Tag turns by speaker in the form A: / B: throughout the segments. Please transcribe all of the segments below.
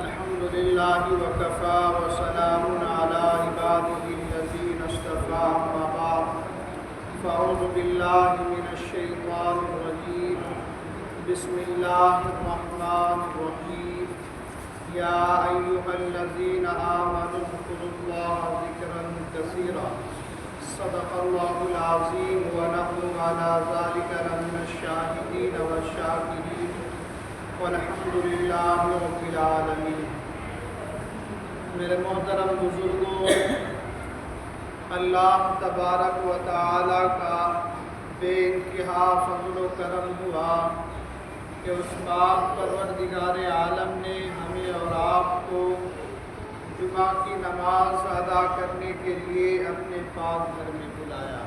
A: الحمد لله وكفى وسلام على عباده الذين اصطفى أما بعد فأعوذ بالله من الشيطان الرجيم بسم الله الرحمن الرحيم يا أيها الذين آمنوا اذكروا الله ذكرا كثيرا صدق الله العظيم ونحن على ذلك لمن الشاهدين والشاكرين والحمد للہ رب العالمین۔ میرے محترم بزرگوں، اللہ تبارک و تعالی کا بے انتہا فضل و کرم ہوا کہ اس پاک پروردگار عالم نے ہمیں اور آپ کو جمعہ کی نماز ادا کرنے کے لیے اپنے پاک گھر میں بلایا۔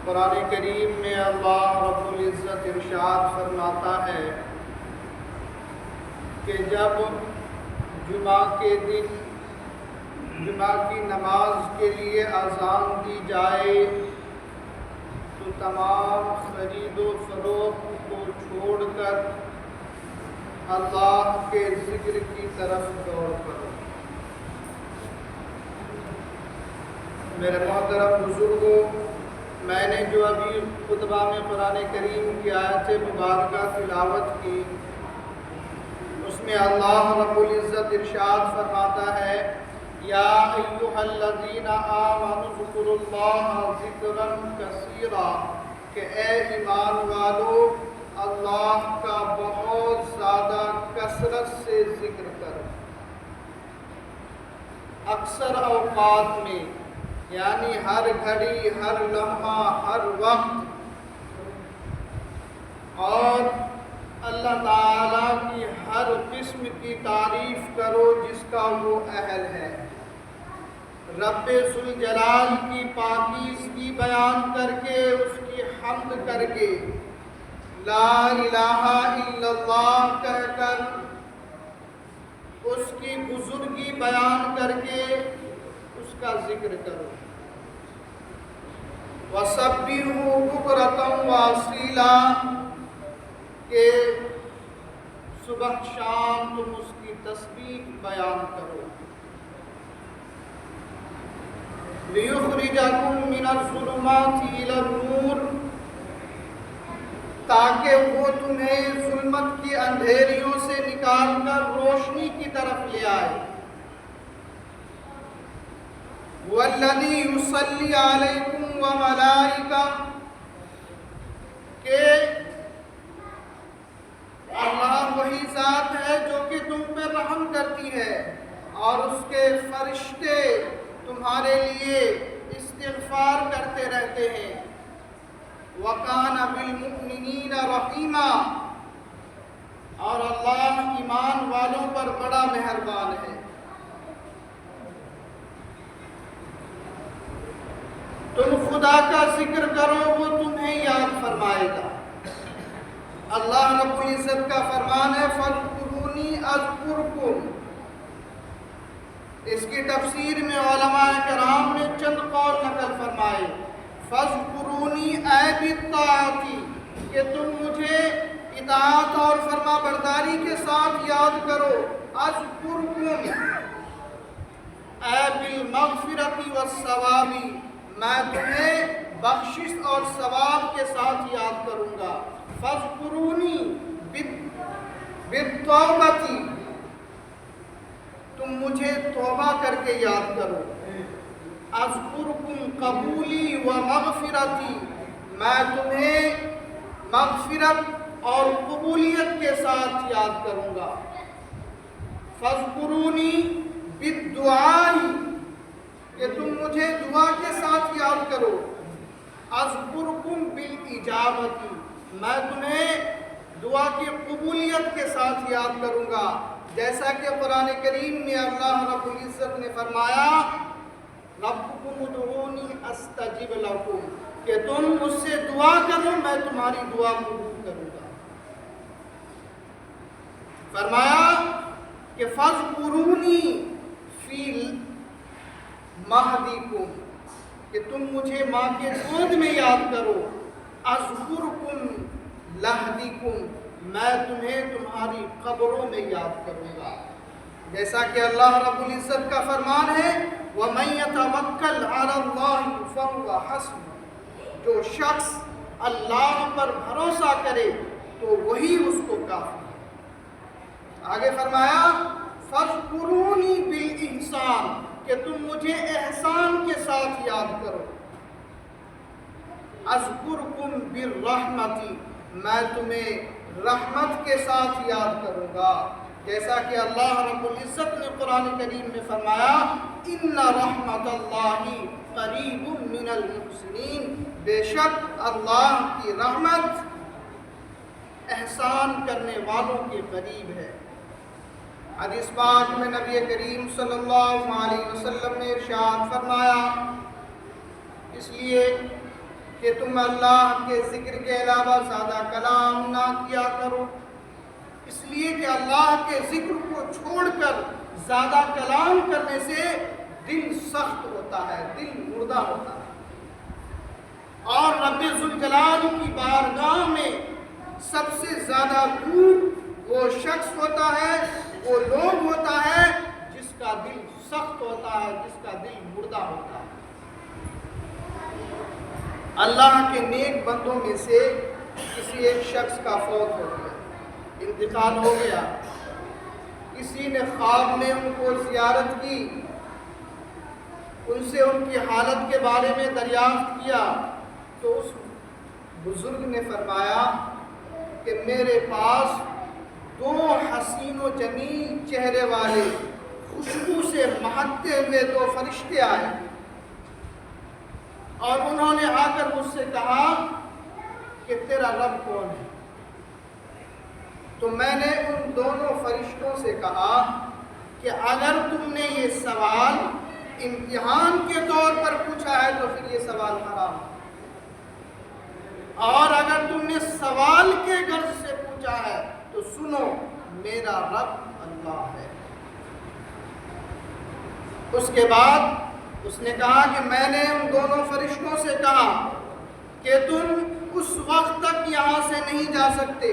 A: قرآن کریم میں اللہ رب العزت ارشاد فرماتا ہے کہ جب جمعہ کے دن جمعہ کی نماز کے لیے اذان دی جائے تو تمام خرید و فروخت کو چھوڑ کر اللہ کے ذکر کی طرف دوڑ پڑو۔ میرے محترم بزرگوں، میں نے جو ابھی خطبہ میں قرآن کریم کی آیت مبارکہ تلاوت کی، اس میں اللہ رب العزت ارشاد فرماتا ہے یا ایھا الذین آمنوا اذکروا اللہ ذکرا کثیرا، کہ اے ایمان والو اللہ کا بہت زیادہ کثرت سے ذکر کرو۔ اکثر اوقات میں یعنی ہر گھڑی، ہر لمحہ، ہر وقت، اور اللہ تعالیٰ کی ہر قسم کی تعریف کرو جس کا وہ اہل ہے۔ رب ذوالجلال کی پاکیزگی بیان کر کے، اس کی حمد کر کے، لا الہ الا اللہ کہہ کر، اس کی بزرگی بیان کر کے اس کا ذکر کرو۔ وَسَبِّحُوا بُكْرَةً وَأَصِيلًا، کہ صبح شام تم اس کی تسبیح بیان کرو۔ لِيُخْرِجَكُم مِّنَ الظُّلُمَاتِ إِلَى النُّورِ، تاکہ وہ تمہیں ظلمت کی اندھیریوں سے نکال کر روشنی کی طرف لے آئے۔ وَالَّذِي يُصَلِّي عَلَيْكُمْ وَمَلَائِكَةُ، کہ اللہ وہی ذات ہے جو کہ تم پہ رحم کرتی ہے اور اس کے فرشتے تمہارے لیے استغفار کرتے رہتے ہیں۔ وَكَانَ بِالْمُؤْمِنِينَ رَحِيمًا، اور اللہ ایمان والوں پر بڑا مہربان ہے۔ تم خدا کا ذکر کرو، وہ تمہیں یاد فرمائے گا۔ اللہ رب العزت کا فرمان ہے فَاذْكُرُونِي أَذْكُرْكُمْ۔ اس کی تفسیر میں علماء کرام نے چند قول نقل فرمائے۔ فَاذْكُرُونِي أَيْ بِالطَّاعَةِ، کہ تم مجھے اطاعت اور فرما برداری کے ساتھ یاد کرو۔ أَذْكُرْكُمْ أَيْ بِالْمَغْفِرَةِ وَالثَّوَابِ، میں تمہیں بخشش اور ثواب کے ساتھ یاد کروں گا۔ فَاذْكُرُونِي بِالتَّوْبَةِ، تم مجھے توبہ کر کے یاد کرو۔ اذکرکم قبولی و مغفرتی، میں تمہیں مغفرت اور قبولیت کے ساتھ یاد کروں گا۔ فاذکرونی بالدعاء، کہ تم مجھے دعا کے ساتھ یاد کرو۔ اذکرکم بالاجابۃ، میں تمہیں دعا کی قبولیت کے ساتھ یاد کروں گا، جیسا کہ قرآن کریم میں اللہ رب العزت نے فرمایا ربکم ادعونی استجب لکم، کہ تم مجھ سے دعا کرو میں تمہاری دعا قبول کروں گا۔ فرمایا کہ فاذکرونی فی مہدیکم، کہ تم مجھے ماں کے گود میں یاد کرو۔ اذکرکم لَأَهْدِكُمْ، میں تمہیں تمہاری قبروں میں یاد کروں گا۔ جیسا کہ اللہ رب العزت کا فرمان ہے وَمَن يَتَوَكَّلْ عَلَى اللَّهِ فَهُوَ حَسْبُهُ، جو شخص اللہ پر بھروسہ کرے تو وہی اس کو کافی ہے۔ آگے فرمایا فَاذْكُرُونِي بِالْإِحْسَانِ، کہ تم مجھے احسان کے ساتھ یاد کرو۔ اذکرکم بالرحمتی، میں تمہیں رحمت کے ساتھ یاد کروں گا۔ جیسا کہ اللہ رب العزت نے قرآن کریم میں فرمایا ان رحمت اللہ قریب من المحسنین، بے شک اللہ کی رحمت احسان کرنے والوں کے قریب ہے۔ حدیث پاک میں نبی کریم صلی اللہ علیہ وسلم نے ارشاد فرمایا اس لیے کہ تم اللہ کے ذکر کے علاوہ زیادہ کلام نہ کیا کرو، اس لیے کہ اللہ کے ذکر کو چھوڑ کر زیادہ کلام کرنے سے دل سخت ہوتا ہے، دل مردہ ہوتا ہے، اور رب ذوالجلال کی بارگاہ میں سب سے زیادہ دور وہ شخص ہوتا ہے، وہ لوگ ہوتا ہے جس کا دل سخت ہوتا ہے، جس کا دل مردہ ہوتا ہے۔ اللہ کے نیک بندوں میں سے کسی ایک شخص کا فوت ہو گیا، انتقال ہو گیا، کسی نے خواب میں ان کو زیارت کی، ان سے ان کی حالت کے بارے میں دریافت کیا، تو اس بزرگ نے فرمایا کہ میرے پاس 2 حسین و جمیل چہرے والے خوشبو سے مہکتے ہوئے 2 فرشتے آئے، اور انہوں نے آ کر مجھ سے کہا کہ تیرا رب کون ہے؟ تو میں نے ان دونوں فرشتوں سے کہا کہ اگر تم نے یہ سوال امتحان کے طور پر پوچھا ہے تو پھر یہ سوال حرام ہے، اور اگر تم نے سوال کے غرض سے پوچھا ہے تو سنو، میرا رب اللہ ہے۔ اس کے بعد اس نے کہا کہ میں نے ان دونوں فرشتوں سے کہا کہ تم اس وقت تک یہاں سے نہیں جا سکتے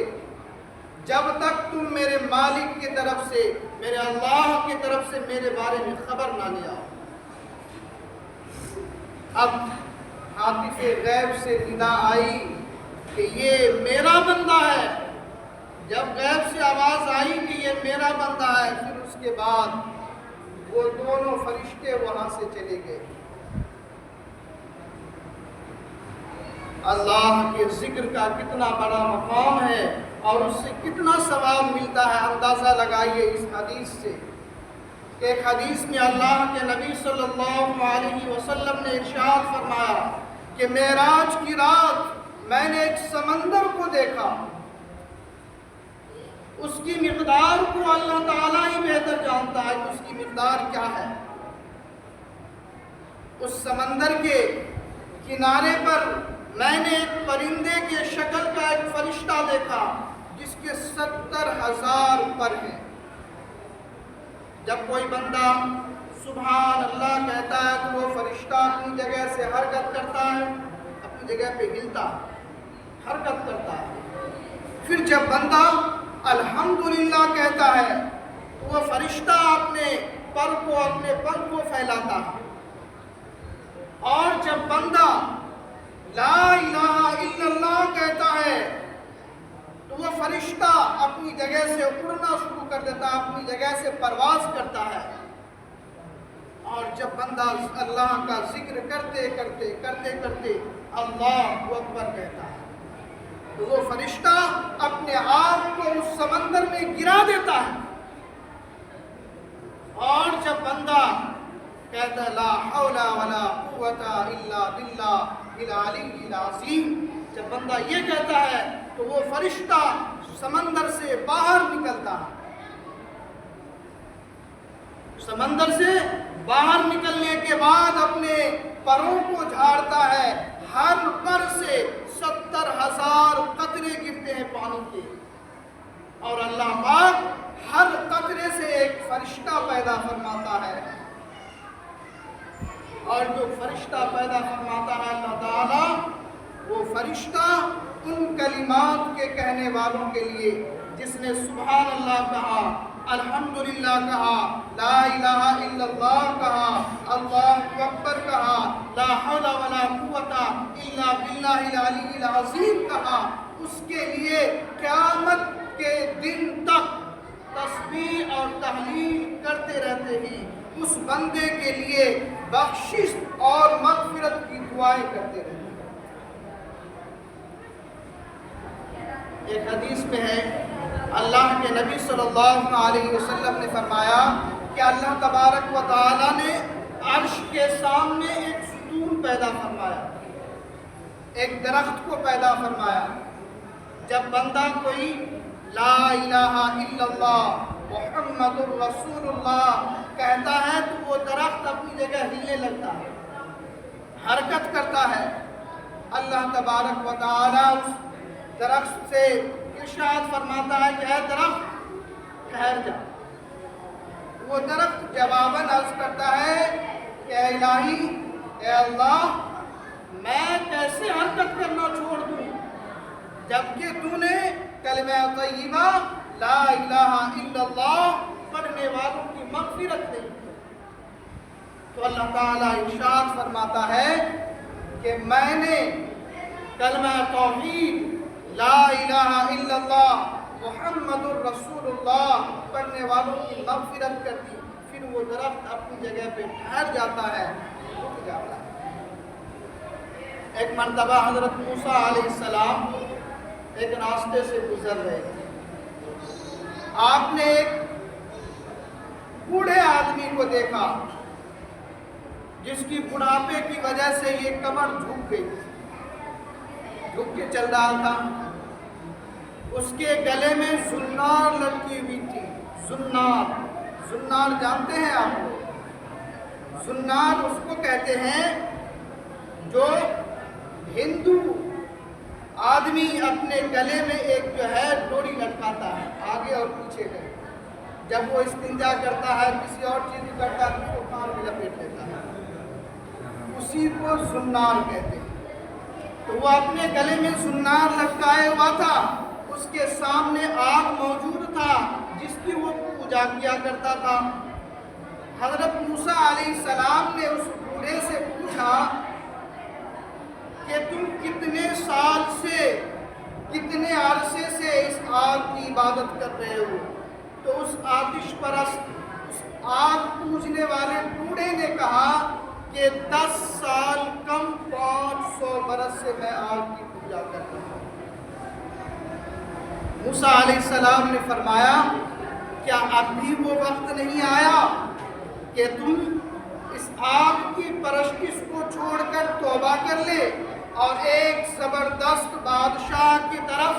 A: جب تک تم میرے مالک کی طرف سے، میرے اللہ کی طرف سے میرے بارے میں خبر نہ لے آؤ۔ اب عاطف غیب سے ندا آئی کہ یہ میرا بندہ ہے، جب غیب سے آواز آئی کہ یہ میرا بندہ ہے، پھر اس کے بعد وہ دونوں فرشتے وہاں سے چلے گئے۔ اللہ کے ذکر کا کتنا بڑا مقام ہے اور اس سے کتنا ثواب ملتا ہے، اندازہ لگائیے اس حدیث سے کہ ایک حدیث میں اللہ کے نبی صلی اللہ علیہ وسلم نے ارشاد فرمایا کہ معراج کی رات میں نے ایک سمندر کو دیکھا، اس کی مقدار کو اللہ تعالیٰ ہی بہتر جانتا ہے کہ اس کی مقدار کیا ہے۔ اس سمندر کے کنارے پر میں نے ایک پرندے کے شکل کا ایک فرشتہ دیکھا جس کے 70,000 پر ہیں۔ جب کوئی بندہ سبحان اللہ کہتا ہے تو وہ فرشتہ اپنی جگہ سے حرکت کرتا ہے، اپنی جگہ پہ ہلتا ہے، حرکت کرتا ہے۔ پھر جب بندہ الحمدللہ کہتا ہے تو وہ فرشتہ اپنے پر کو، اپنے پنکھ کو پھیلاتا ہے، اور جب بندہ لا الہ الا اللہ کہتا ہے تو وہ فرشتہ اپنی جگہ سے اڑنا شروع کر دیتا ہے، اپنی جگہ سے پرواز کرتا ہے، اور جب بندہ اللہ کا ذکر کرتے کرتے اللہ اکبر کہتا ہے تو وہ فرشتہ اپنے آپ کو اس سمندر میں گرا دیتا ہے، اور جب بندہ کہتا ہے لا حول ولا قوت الا باللہ العلی العظیم، جب بندہ یہ کہتا ہے تو وہ فرشتہ سمندر سے باہر نکلتا ہے۔ سمندر سے باہر نکلنے کے بعد اپنے پروں کو جھاڑتا ہے، ہر پر سے 70,000 قطرے گرتے ہیں پانی کے، اور اللہ پاک ہر قطرے سے ایک فرشتہ پیدا فرماتا ہے، اور جو فرشتہ پیدا فرماتا ہے اللہ تعالیٰ، وہ فرشتہ ان کلمات کے کہنے والوں کے لیے، جس نے سبحان اللہ کہا، الحمدللہ کہا، لا الہ الا اللہ کہا، اللہ اکبر کہا، لا حول ولا قوت الا باللہ العلی العظیم کہا، اس کے لیے قیامت کے دن تک تسبیح اور تحلیل کرتے رہتے ہیں، اس بندے کے لیے بخشش اور مغفرت کی دعائیں کرتے رہتے ہیں۔ ایک حدیث میں ہے، اللہ کے نبی صلی اللہ علیہ وسلم نے فرمایا کہ اللہ تبارک و تعالیٰ نے عرش کے سامنے ایک ستون پیدا فرمایا، ایک درخت کو پیدا فرمایا۔ جب بندہ کوئی لا الہ الا اللہ محمد الرسول اللہ کہتا ہے تو وہ درخت اپنی جگہ ہلنے لگتا ہے، حرکت کرتا ہے۔ اللہ تبارک و تعالیٰ اس درخت سے ارشاد فرماتا ہے کہ اے درخت ٹھہر جا۔ وہ درخت جواباً عرض کرتا ہے کہ اے الہی، اے اللہ، میں کیسے حرکت کرنا چھوڑ دوں جبکہ تو نے کلمہ طیبہ لا الہ الا اللہ پڑھنے والوں کی مغفرت نہیں کی۔ تو اللہ تعالیٰ ارشاد فرماتا ہے کہ میں نے کلمہ توحید لا الہ الا اللہ محمد الرسول اللہ پڑھنے والوں کی مغفرت کر دی۔ پھر وہ درخت اپنی جگہ پہ ٹھہر جاتا ہے، رک جاتا ہے۔ ایک مرتبہ حضرت موسیٰ علیہ السلام ایک راستے سے گزر رہے تھے۔ آپ نے ایک بوڑھے آدمی کو دیکھا جس کی بڑھاپے کی وجہ سے یہ کمر جھک گئی، جھک کے چل رہا تھا۔ اس کے گلے میں زنار لٹکی ہوئی تھی۔ زنار جانتے ہیں آپ؟ زنار اس کو کہتے ہیں جو ہندو آدمی اپنے گلے میں ایک جو ہے ڈوری لٹکاتا ہے آگے اور پیچھے کا، جب وہ استنجا کرتا ہے کسی اور چیز کرتا ہے تو اس کو کان میں لپیٹ لیتا ہے، اسی کو زنار کہتے ہیں۔ تو وہ اپنے گلے میں زنار لٹکائے ہوا تھا، اس کے سامنے آگ موجود تھا جس کی وہ پوجا کیا کرتا تھا۔ حضرت موسیٰ علیہ السلام نے اس بوڑھے سے پوچھا کہ تم کتنے سال سے، کتنے عرصے سے اس آگ کی عبادت کر رہے ہو؟ تو اس آتش پرست، اس آگ پوجنے والے بوڑھے نے کہا کہ 10 سال کم 500 برس سے میں آگ کی پوجا کرتا ہوں۔ موسیٰ علیہ السلام نے فرمایا کیا اب بھی وہ وقت نہیں آیا کہ تم اس آگ کی پرستش کو چھوڑ کر توبہ کر لے اور ایک زبردست بادشاہ کی طرف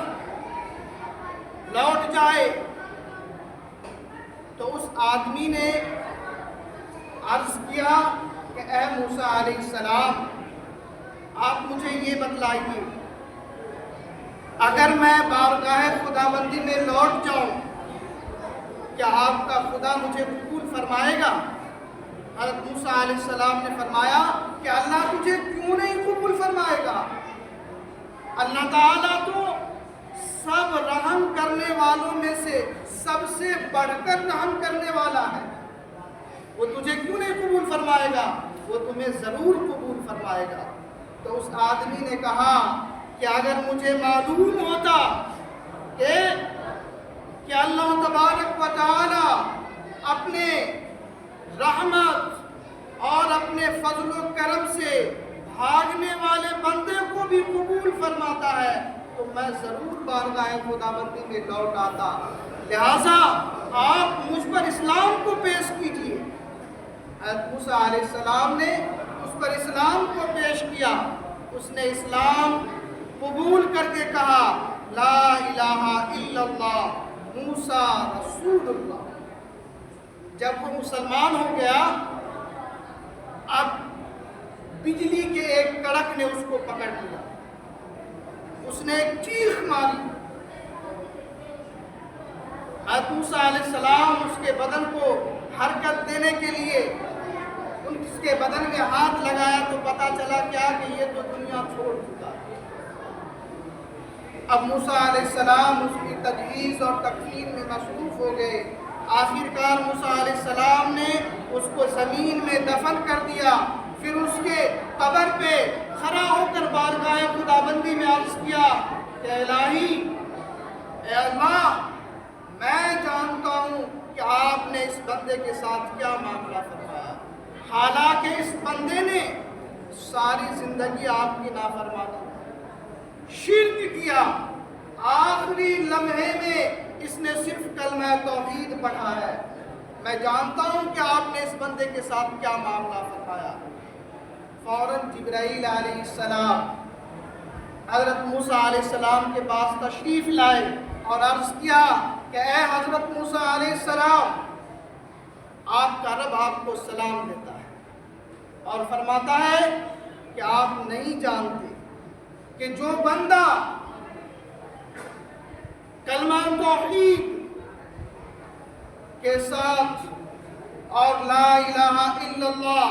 A: لوٹ جائے؟ تو اس آدمی نے عرض کیا کہ اے موسیٰ علیہ السلام، آپ مجھے یہ بتلائیے، اگر میں بارگاہ خداوندی میں لوٹ جاؤں کیا آپ کا خدا مجھے قبول فرمائے گا؟ حضرت موسیٰ علیہ السلام نے فرمایا کہ اللہ تجھے کیوں نہیں قبول فرمائے گا؟ اللہ تعالیٰ تو سب رحم کرنے والوں میں سے سب سے بڑھ کر رحم کرنے والا ہے، وہ تجھے کیوں نہیں قبول فرمائے گا؟ وہ تمہیں ضرور قبول فرمائے گا۔ تو اس آدمی نے کہا کہ اگر مجھے معلوم ہوتا کہ اللہ تبارک و تعالی اپنے رحمت اور اپنے فضل و کرم سے بھاگنے والے بندے کو بھی قبول فرماتا ہے تو میں ضرور بارگاہ خداوندی میں لوٹ آتا، لہٰذا آپ مجھ پر اسلام کو پیش کیجیے۔ حضرت موسیٰ علیہ السلام نے اس پر اسلام کو پیش کیا، اس نے اسلام قبول کر کے کہا لا الہ الا اللہ موسیٰ رسول اللہ۔ جب وہ مسلمان ہو گیا، اب بجلی کے ایک کڑک نے اس کو پکڑ لیا، اس نے ایک چیخ ماری۔ حضرت موسیٰ علیہ السلام اس کے بدن کو حرکت دینے کے لیے اس کے بدن میں ہاتھ لگایا تو پتا چلا کیا کہ یہ تو دنیا چھوڑ چکا ہے۔ اب موسیٰ علیہ السلام اس کی تجہیز اور تکفین میں مصروف ہو گئے۔ آخرکار موسیٰ علیہ السلام نے اس کو زمین میں دفن کر دیا، پھر اس کے قبر پہ کھڑا ہو کر بارگاہ خداوندی میں عرض کیا کہ الہی، اے اللہ، میں جانتا ہوں کہ آپ نے اس بندے کے ساتھ کیا معاملہ فرمایا، حالانکہ اس بندے نے ساری زندگی آپ کی نافرمانی، شرک کیا، آخری لمحے میں اس نے صرف کلمہ توحید پڑھا ہے، میں جانتا ہوں کہ آپ نے اس بندے کے ساتھ کیا معاملہ فرمایا۔ فوراً جبرائیل علیہ السلام حضرت موسیٰ علیہ السلام کے پاس تشریف لائے اور عرض کیا کہ اے حضرت موسیٰ علیہ السلام، آپ کا رب آپ کو سلام دیتا ہے اور فرماتا ہے کہ آپ نہیں جانتے کہ جو بندہ کلمہ توحید کے ساتھ اور لا الہ الا اللہ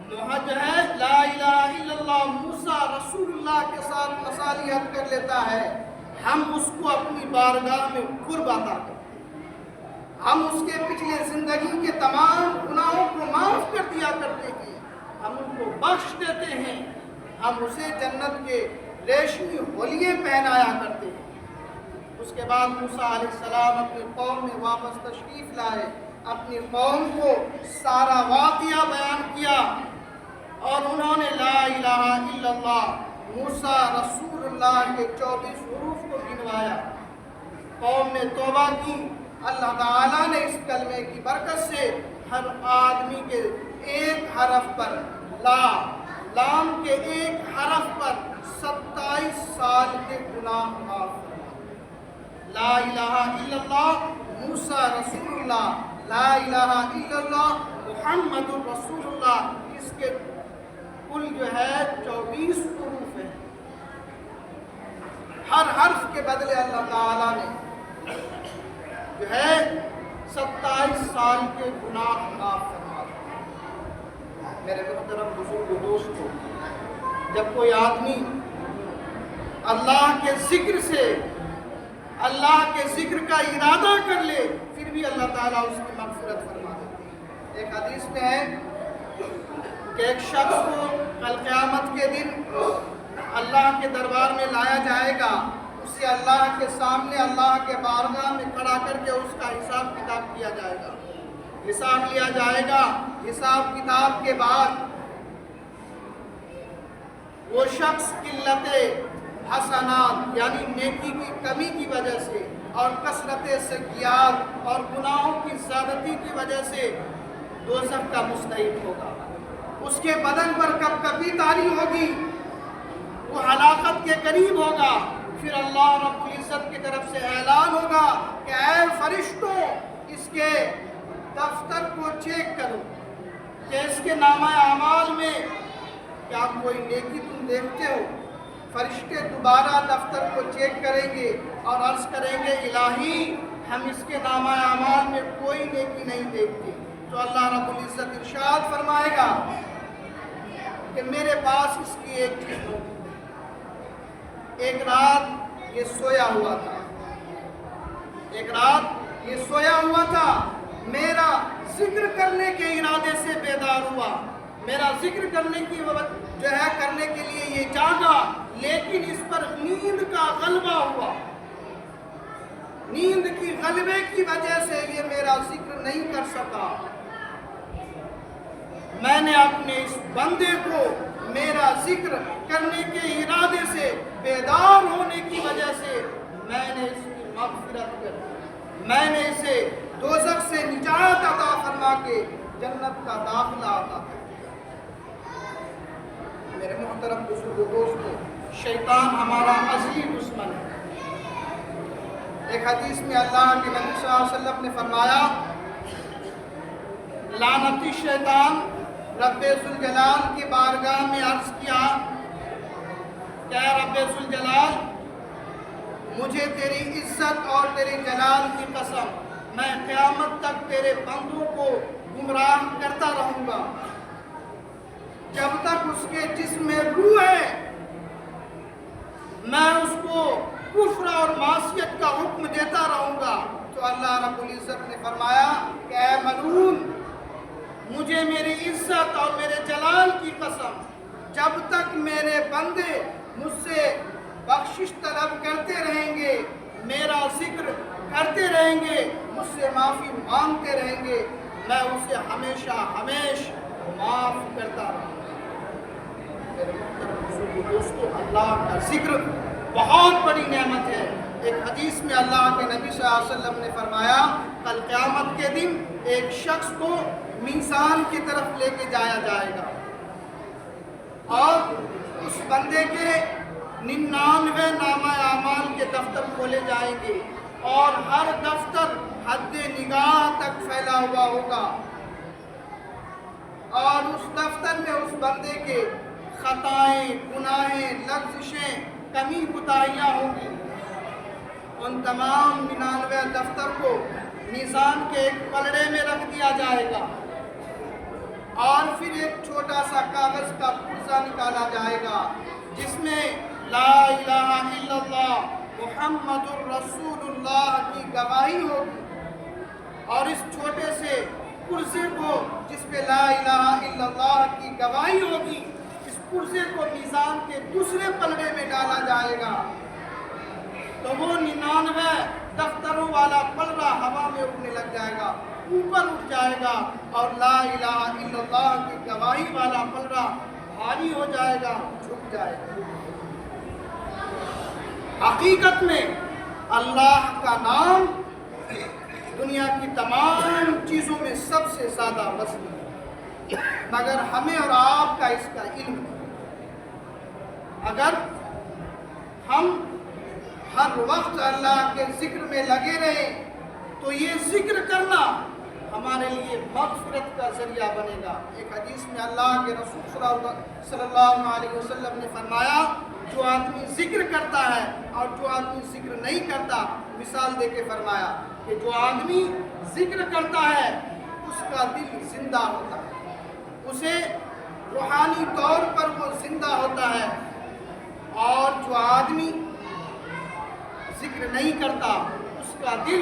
A: محج ہے، لا الہ الا اللہ موسیٰ رسول اللہ کے ساتھ مصالحت کر لیتا ہے، ہم اس کو اپنی بارگاہ میں قرب عطا کرتے ہیں، ہم اس کے پچھلے زندگی کے تمام گناہوں کو معاف کر دیا کرتے ہیں، ہم ان کو بخش دیتے ہیں، ہم اسے جنت کے ریشمی ہولیے پہنایا کرتے ہیں۔ اس کے بعد موسیٰ علیہ السلام اپنی قوم میں واپس تشریف لائے، اپنی قوم کو سارا واقعہ بیان کیا اور انہوں نے لا الہ الا اللہ موسیٰ رسول اللہ کے 24 حروف کو گنوایا۔ قوم نے توبہ کی، اللہ تعالیٰ نے اس کلمے کی برکت سے ہر آدمی کے ایک حرف پر لام کے ایک حرف پر 27 سال کے گناہ معاف فرمائے۔ لا الہ الا اللہ موسیٰ رسول اللہ، لا الہ الا اللہ محمد رسول اللہ، اس کے کل جو ہے 24 حروف ہیں۔ ہر حرف کے بدلے اللہ تعالیٰ نے جو ہے 27 سال کے گناہ معاف فرما۔ میرے محترم بزرگ دوستو، جب کوئی آدمی اللہ کے ذکر سے اللہ کے ذکر کا ارادہ کر لے، پھر بھی اللہ تعالیٰ اس کی مغفرت فرما دیتے ہیں۔ ایک حدیث میں ہے کہ ایک شخص کو کل قیامت کے دن اللہ کے دربار میں لایا جائے گا، اسے اللہ کے سامنے اللہ کے بارگاہ میں کھڑا کر کے اس کا حساب کتاب کیا جائے گا، حساب لیا جائے گا۔ حساب کتاب کے بعد وہ شخص قلت حسنات یعنی نیکی کی کمی کی وجہ سے اور کثرت سیئات اور گناہوں کی زیادتی کی وجہ سے دوزخ کا مستحق ہوگا۔ اس کے بدن پر کب کبھی تاری ہوگی، وہ ہلاکت کے قریب ہوگا۔ پھر اللہ رب العزت کی طرف سے اعلان ہوگا کہ اے فرشتوں، اس کے دفتر کو چیک کرو کہ اس کے نامہ اعمال میں کیا کوئی نیکی تم دیکھتے ہو۔ فرشتے دوبارہ دفتر کو چیک کریں گے اور عرض کریں گے الہی، ہم اس کے نامہ اعمال میں کوئی نیکی نہیں دیکھتے۔ تو اللہ رب العزت ارشاد فرمائے گا کہ میرے پاس اس کی ایک چیز موجود ہے۔ ایک رات یہ سویا ہوا تھا، ایک رات یہ سویا ہوا تھا، میرا ذکر کرنے کے ارادے سے بیدار ہوا، میرا ذکر کرنے کی جو ہے کرنے کے لیے یہ جاگا، لیکن اس پر نیند کا غلبہ ہوا، نیند کی غلبے کی وجہ سے یہ میرا ذکر نہیں کر سکا۔ میں نے اپنے اس بندے کو میرا ذکر کرنے کے ارادے سے بیدار ہونے کی وجہ سے میں نے اس کی مغفرت کر، میں نے اسے دوزخ سے نجات عطا فرما کے جنت کا داخلہ عطا کر۔ میرے محترم بزرگ دوستو، شیطان ہمارا ازلی دشمن ہے۔ ایک حدیث میں اللہ کے نبی صلی اللہ علیہ وسلم نے فرمایا، لعنتی شیطان رب ذوالجلال کی بارگاہ میں عرض کیا کہ اے رب ذوالجلال، مجھے تیری عزت اور تیرے جلال کی قسم، میں قیامت تک تیرے بندوں کو گمراہ کرتا رہوں گا جب تک اس کے جسم میں روح ہے، میں اس کو کفر اور معصیت کا حکم دیتا رہوں گا، تو اللہ رب العزت نے فرمایا کہ اے ملعون، مجھے میری عزت اور میرے جلال کی قسم، جب تک میرے بندے مجھ سے بخشش طلب کرتے رہیں گے، میرا ذکر کرتے رہیں گے، مجھ سے معافی مانگتے رہیں گے، میں اسے ہمیشہ معاف کرتا رہوں گا۔ میرے محترم بزرگو، دوستو، اللہ کا ذکر بہت بڑی نعمت ہے۔ ایک حدیث میں اللہ کے نبی صلی اللہ علیہ وسلم نے فرمایا، کل قیامت کے دن ایک شخص کو میزان کی طرف لے کے جایا جائے گا اور اس بندے کے 99 نامہ اعمال کے دفتر کھولے جائیں گے اور ہر دفتر حد نگاہ تک پھیلا ہوا ہوگا، اور اس دفتر میں اس بندے کے خطائیں، گناہیں، لغزشیں، کمی کوتاہیاں ہوں گی۔ ان تمام 99 دفتر کو میزان کے ایک پلڑے میں رکھ دیا جائے گا اور پھر ایک چھوٹا سا کاغذ کا پرزہ نکالا جائے گا جس میں لا الہ الا اللہ محمد الرسول اللہ کی گواہی ہوگی، اور اس چھوٹے سے پرزے کو جس پہ لا الہ الا اللہ کی گواہی ہوگی، اس پرزے کو میزان کے دوسرے پلڑے میں ڈالا جائے گا، تو وہ 99 دفتروں والا پلڑا ہوا میں اڑنے لگ جائے گا، اوپر اٹھ جائے گا، اور لا الہ الا اللہ کی گواہی والا پلڑا بھاری ہو جائے گا، جھک جائے گا۔ حقیقت میں اللہ کا نام دنیا کی تمام چیزوں میں سب سے زیادہ وسیع ہے، مگر ہمیں اور آپ کا اس کا علم ہے۔ اگر ہم ہر وقت اللہ کے ذکر میں لگے رہیں تو یہ ذکر کرنا ہمارے لیے مغفرت کا ذریعہ بنے گا۔ ایک حدیث میں اللہ کے رسول صلی اللہ علیہ وسلم نے فرمایا، جو آدمی ذکر کرتا ہے اور جو آدمی ذکر نہیں کرتا، مثال دے کے فرمایا کہ جو آدمی ذکر کرتا ہے اس کا دل زندہ ہوتا ہے، اسے روحانی طور پر وہ زندہ ہوتا ہے، اور جو آدمی ذکر نہیں کرتا اس کا دل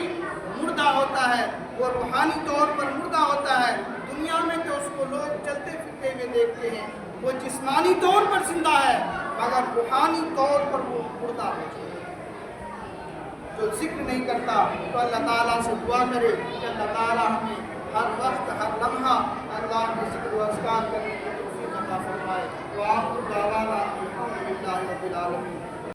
A: مردہ ہوتا ہے، وہ روحانی طور پر مردہ ہوتا ہے۔ دنیا میں تو اس کو لوگ چلتے پھرتے ہوئے دیکھتے ہیں، وہ جسمانی طور پر زندہ ہے مگر روحانی طور پر وہ مردہ ہوتا ہے۔ جو ذکر نہیں کرتا تو اللہ تعالیٰ سے دعا کرے کہ اللہ تعالیٰ ہمیں ہر وقت ہر لمحہ اللہ کے ذکر و اذکار کرنے کی توفیق عطا فرمائے۔ وآخر دعوانا الحمدللہ رب العالمین۔